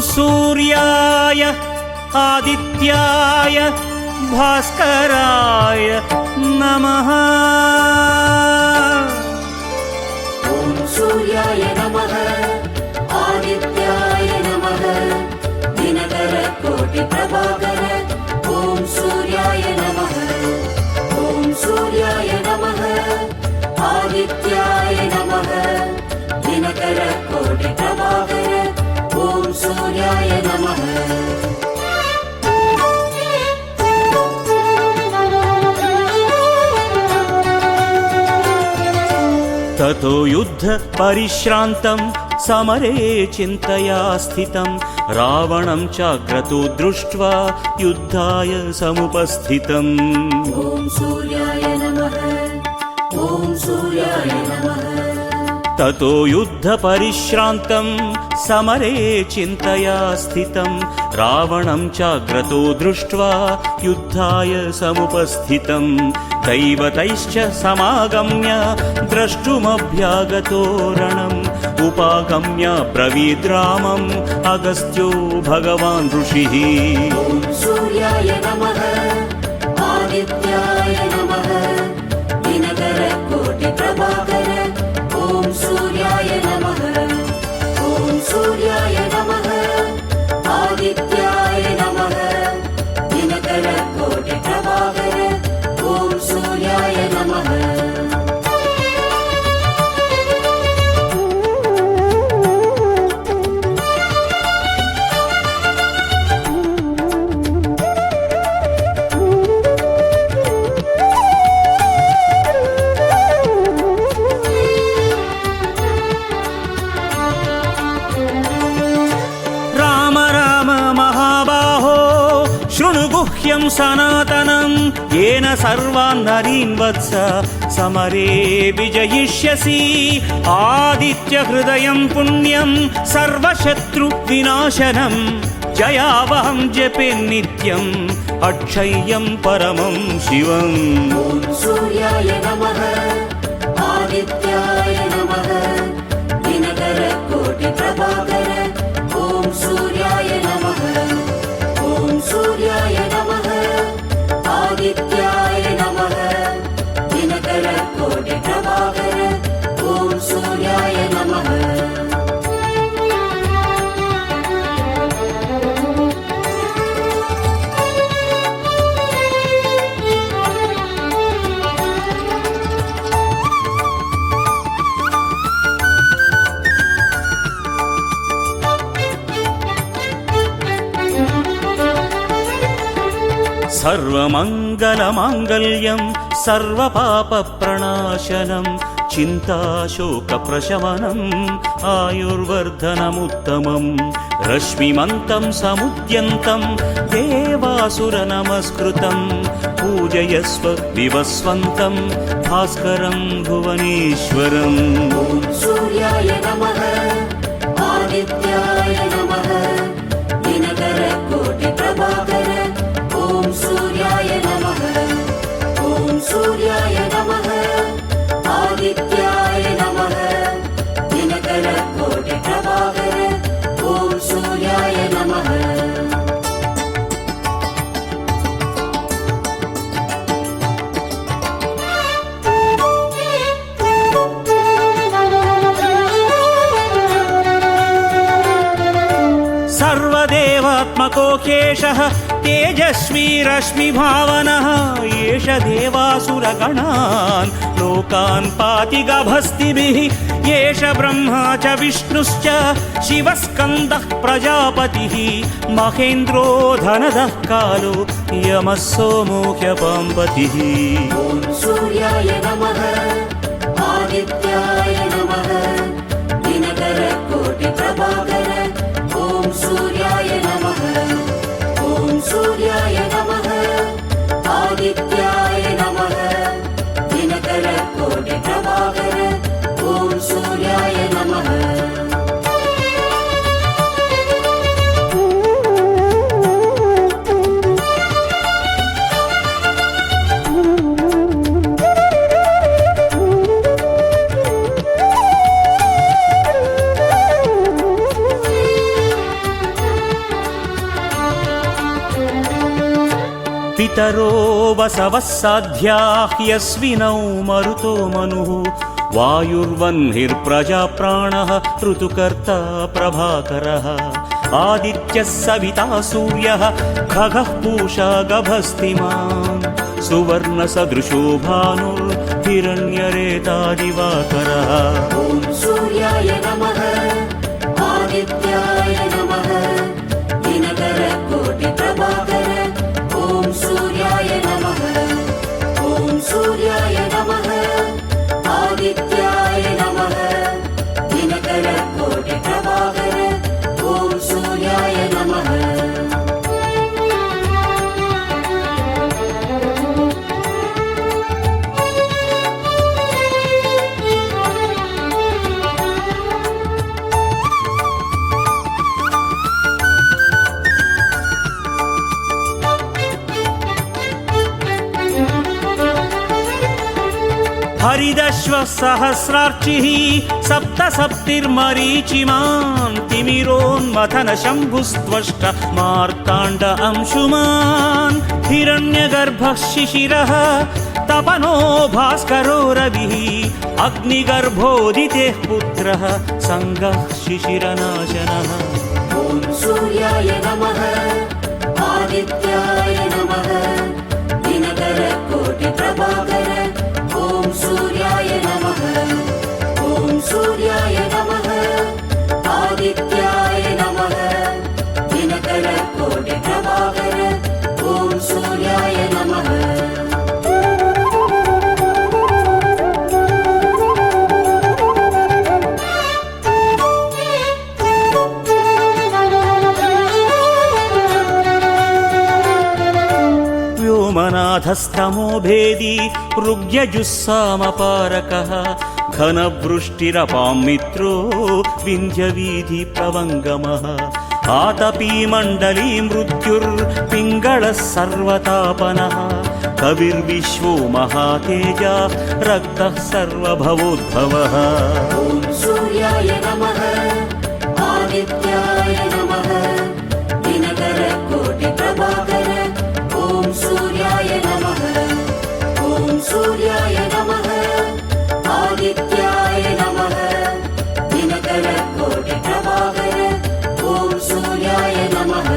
सूर्याय आदित्याय भास्कराय नमः। ॐ सूर्याय नमः, आदित्याय नमः, दिनकरकोटिप्रभाकर। ॐ सूर्याय नमः, ॐ सूर्याय नमः, आदित्याय नमः, दिनकरकोटिप्रभाकर। ॐ सूर्याय नमः। ततो युद्ध परिश्रान्तं समरे चिन्तया स्थितं रावणं चाक्रतो दृष्ट्वा युद्धाय समुपस्थितम्। ॐ सूर्याय नमः, ॐ सूर्याय नमः। ततो युद्ध परिश्रान्तं समरे चिन्तया स्थितं रावणं चाग्रतो दृष्ट्वा युद्धाय समुपस्थितं दैवतैश्च समागम्य द्रष्टुमभ्यागतो रणम् उपागम्य ब्रवीद्रामम् अगस्त्यो भगवान् ऋषिः। ॐ सूर्याय नमः, आदित्याय नमः, दिनकरकोटिप्रभाकर। ॐ सूर्याय नमः, ॐ सूर्याय नमः, आदित्याय नमः, दिनकरकोटिप्रभाकर। ॐ सूर्याय नमः। गुह्यं सनातनं येन सर्वान् नरीन् वत्स समरे विजयिष्यसि। आदित्य हृदयं पुण्यं सर्वशत्रुविनाशनं जयावहं जपे नित्यम् अक्षय्यं परमं शिवम्। ॐ सूर्याय नमः, आदित्याय नमः, दिनकरकोटिप्रभाकर। ॐ सूर्याय नमः, ॐ सूर्याय नमः, आदित्याय नमः, दिनकरकोटिप्रभाकर। ॐ सूर्याय नमः। सर्वमङ्गलमाङ्गल्यं सर्वपापप्रणाशनं चिन्ताशोकप्रशमनम् आयुर्वर्धनमुत्तमं रश्मिमन्तं समुद्यन्तं देवासुरनमस्कृतं पूजयस्व विवस्वन्तं भास्करं भुवनेश्वरम्। ॐ सूर्याय नमः, आदित्याय नमः, दिनकरकोटिप्रभाकर। ॐ सूर्याय नमः, ॐ सूर्याय नमः, आदित्याय नमः, दिनकरकोटिप्रभाकर। ॐ सूर्याय नमः। सर्वदेवात्मको केशः तेजस्वी रश्मिभावनः एष देवासुरगणान् लोकान् पाति गभस्तिभिः। एष ब्रह्मा च विष्णुश्च शिवस्कन्दः प्रजापतिः महेन्द्रो धनदः कालो यमः सोमो ह्यपाम्पतिः। ॐ सूर्याय नमः, आदित्याय नमः, दिनकरकोटिप्रभाकर। ॐ सूर्याय नमः, ॐ सूर्याय नमः, आदित्याय नमः, दिनकरकोटिप्रभाकर। ॐ सूर्याय नमः। पितरो वसवः साध्याः यस्विनौ मरुतो मनुः वायुर्वह्निर्प्रजा प्राणः ऋतुकर्ता प्रभाकरः आदित्यः सविता सूर्यः खगः पूषा गभस्तिमान् सुवर्णसदृशो भानुर्हिरण्यरेता दिवाकरः ॐ सूर्याय नमः आदित्याय नमः दिनकरकोटिप्रभाकर ॐ सूर्याय नमः ॐ सूर्याय नमः आदित्याय नमः दिनकरकोटिप्रभाकर ॐ सूर्याय नमः हरिदश्वः सहस्रार्चिः सप्तसप्तिर्मरीचिमान् तिमिरोन्मथन शम्भुस्त्वष्ट मार्ताण्ड अंशुमान् हिरण्यगर्भः शिशिरः तपनो भास्करो रविः अग्निगर्भोदितेः पुत्रः सङ्गः शिशिरनाशनः ॐ सूर्याय नमः आदित्याय नमः दिनकरकोटिप्रभाकर ॐ सूर्याय नमः ॐ सूर्याय नमः आदित्याय नमः दिनकरकोटिप्रभाकर ॐ सूर्याय नमः व्योमनाथस्तमो भेदी ऋग्यजुस्सामपारकः घनवृष्टिरपां मित्रो विन्ध्यवीधिप्रवङ्गमः आतपीमण्डली मृत्युर्पिङ्गळः सर्वतापनः कविर्विश्वो महातेजा रक्तः सर्वभवोद्भवः ॐ सूर्याय नमः आदित्याय नमः दिनकरकोटिप्रभाकर ॐ सूर्याय नमः ॐ सूर्याय नमः आदित्याय नमः दिनकरकोटिप्रभाकर ॐ सूर्याय नमः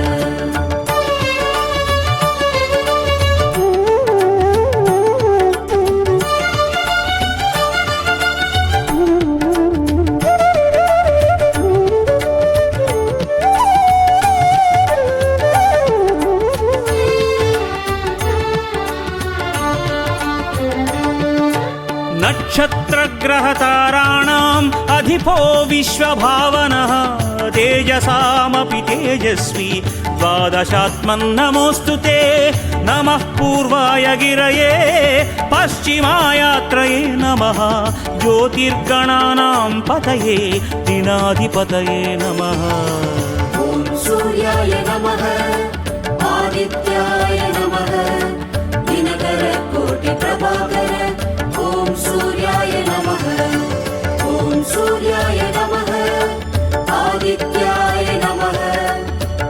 नक्षत्रग्रहताराणाम् अधिपो विश्वभावनः तेजसामपि तेजस्वी द्वादशात्मन्नमोऽस्तु ते नमः पूर्वाय गिरये पश्चिमायात्रये नमः ज्योतिर्गणानां पतये दिनाधिपतये नमः ॐ सूर्याय नमः आदित्याय नमः दिनकरकोटिप्रभाकर ॐ सूर्याय नमः ॐ सूर्याय नमः आदित्याय नमः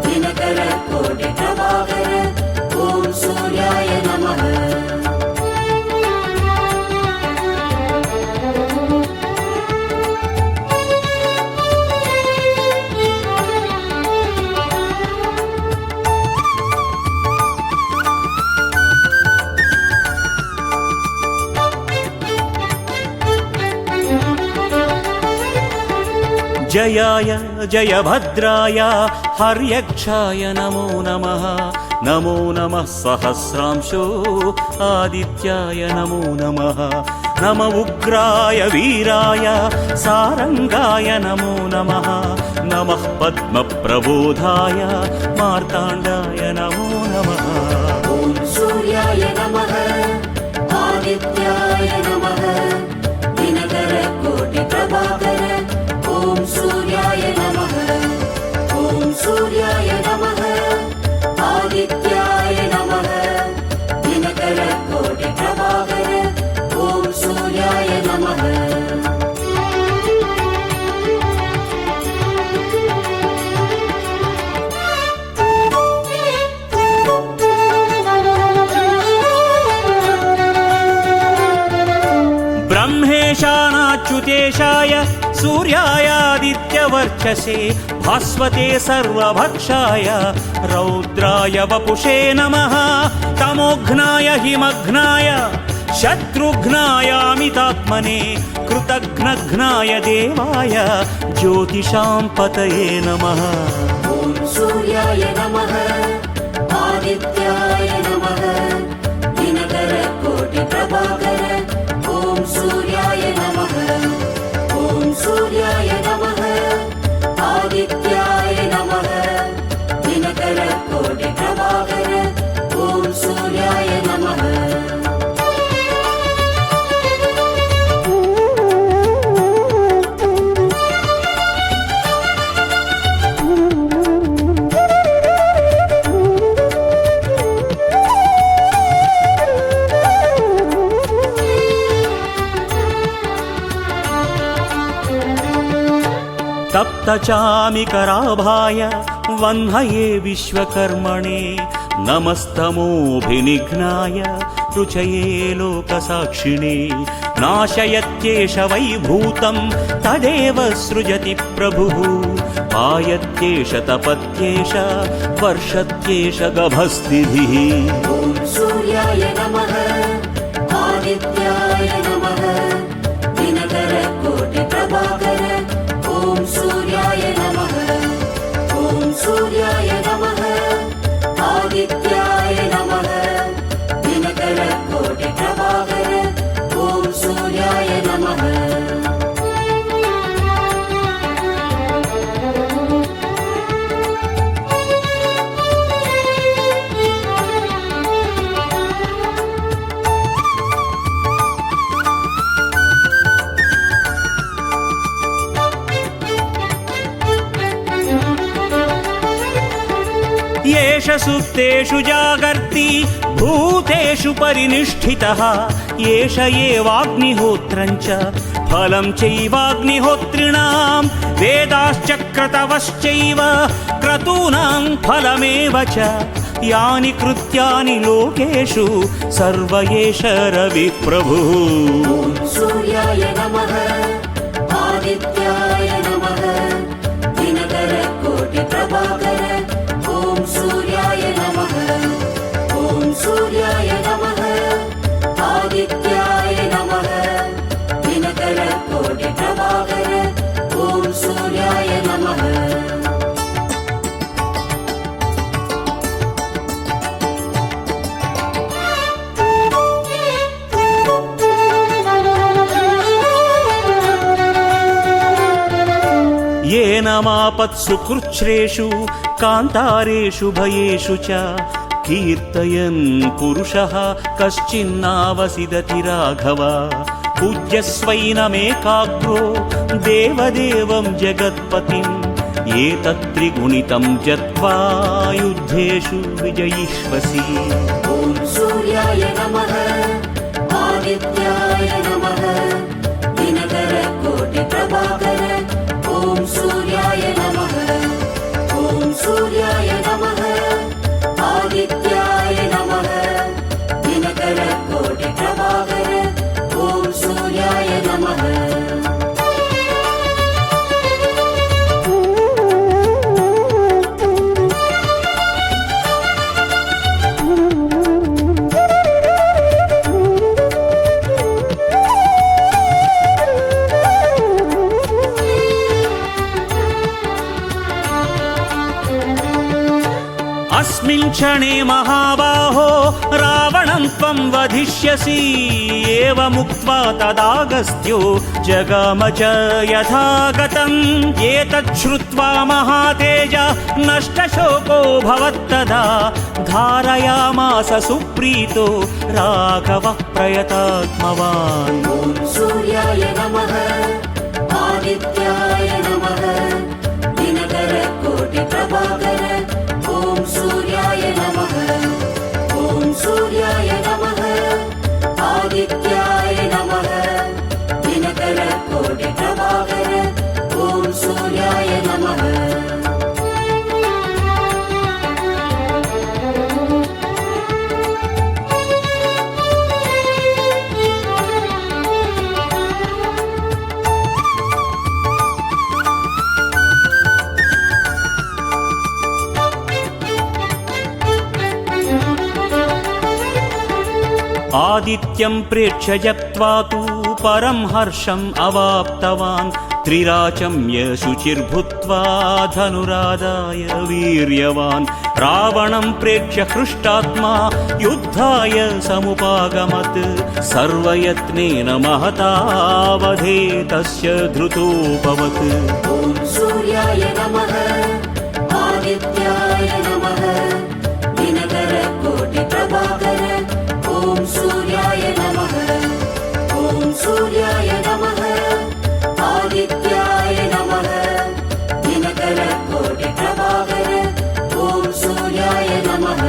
दिनकरकोटिप्रभाकर ॐ सूर्याय नमः जयाय जयभद्राय हर्यक्षाय नमो नमः नमो नमः सहस्रांशो आदित्याय नमो नमः नम उग्राय वीराय सारंगाय नमो नमः नमः पद्मप्रबोधाय मार्ताण्डाय नमो नमः ॐ सूर्याय नमः आदित्याय नमः दिनकरकोटिप्रभाकर ॐ सूर्याय नमः ॐ सूर्याय नमः आदित्याय नमः दिनकरकोटिप्रभाकर ॐ सूर्याय नमः मरुतेशाय सूर्यायादित्यवर्चसे भास्वते सर्वभक्षाय रौद्राय वपुषे नमः तमोघ्नाय हिमघ्नाय शत्रुघ्नायामितात्मने कृतघ्नघ्नाय देवाय ज्योतिषां पतये नमः। ॐ सूर्याय नमः आदित्याय नमः दिनकर कोटि प्रभाकर ॐ सूर्याय नमः ॐ सूर्याय नमः आदित्याय नमः दिनकर कोटि प्रभाकर ॐ सूर्याय नमः। तप्तचामिकराभाय वह्नये विश्वकर्मणे नमस्तमोऽभिनिघ्नाय रुचये लोकसाक्षिणे नाशयत्येष वैभूतं तदेव सृजति प्रभुः पायत्येष तपत्येष वर्षत्येष गभस्तिभिः। ॐ सूर्याय नमः आदित्याय नमः दिनकर कोटि प्रभाकर ॐ सूर्याय नमः ॐ सूर्याय नमः आदित्याय नमः दिनकर कोटि प्रभाकर ॐ सूर्याय नमः। येष सुप्तेषु जागर्ति भूतेषु परिनिष्ठितः येष एवाग्निहोत्रं च फलं चैवाग्निहोत्रिणां वेदाश्चक्रतवश्चैव क्रतूनां फलमेव च यानि कृत्यानि लोकेषु सर्व एष रविः प्रभुः। ॐ सूर्याय नमः आदित्याय नमः दिनकर कोटि प्रभाकर ॐ सूर्याय नमः ॐ सूर्याय नमः आदित्याय नमः दिनकर कोटि प्रभाकर ॐ सूर्याय नमः। येन मापत्सु कृच्छ्रेषु कान्तारेषु भयेषु च कीर्तयन् पुरुषः कश्चिन्नावसिदति राघव पूज्यस्वैनमेकाग्रो देवदेवं जगत्पतिम् एतत्त्रिगुणितं जत्वा युद्धेषु विजयिष्वसि। ॐ सूर्याय नमः आदित्याय नमः दिनकर कोटि प्रभाकर ॐ सूर्याय नमः ॐ सूर्याय नमः आदित्याय नमः दिनकर कोटि प्रभाकर ॐ सूर्याय नमः। अस्मिन् क्षणे महाबाहो रावणं त्वं वधिष्यसि एवमुक्त्वा तदागस्त्यो जगाम च यथागतम् एतत् श्रुत्वा महातेज नष्टशोको भवत्तदा धारयामास सुप्रीतो राघवः प्रयतात्मवान्। ॐ सूर्याय नमः आदित्याय नमः दिनकर कोटि प्रभाकर ॐ सूर्याय नमः ॐ सूर्याय नमः आदित्याय नमः दिनकर कोटि प्रभाकर ॐ सूर्याय नमः। आदित्यं प्रेक्ष्य जप्त्वा तु परं हर्षम् अवाप्तवान् त्रिराचम्य शुचिर्भूत्वा धनुरादाय वीर्यवान् रावणं प्रेक्ष्य हृष्टात्मा युद्धाय समुपागमत् सर्वयत्नेन महतावधे तस्य धृतोऽभवत् ॐ सूर्याय नमः आदित्याय नमः दिनकरकोटिप्रभाकर ॐ सूर्याय नमः ॐ सूर्याय नमः आदित्याय नमः दिनकरकोटिप्रभाकर ॐ सूर्याय नमः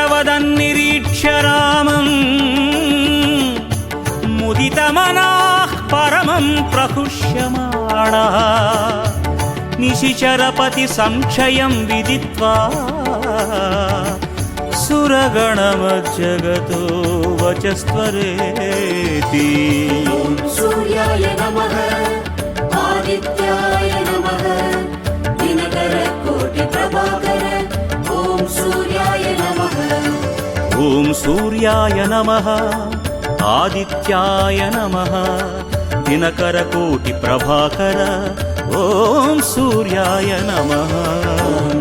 अथर्वविरवदन्निरीक्ष्य रामम् मुदितमनाः परमं प्रहुष्यमाणः निशिचरपति संक्षयं विदित्वा सुरगणमज्जगतो वचस्त्वरेति ॐ सूर्याय नमः आदित्याय नमः दिनकरकोटिप्रभाकर ॐ सूर्याय नमः ॐ सूर्याय नमः आदित्याय नमः दिनकरकोटिप्रभाकर ॐ सूर्याय नमः ॐ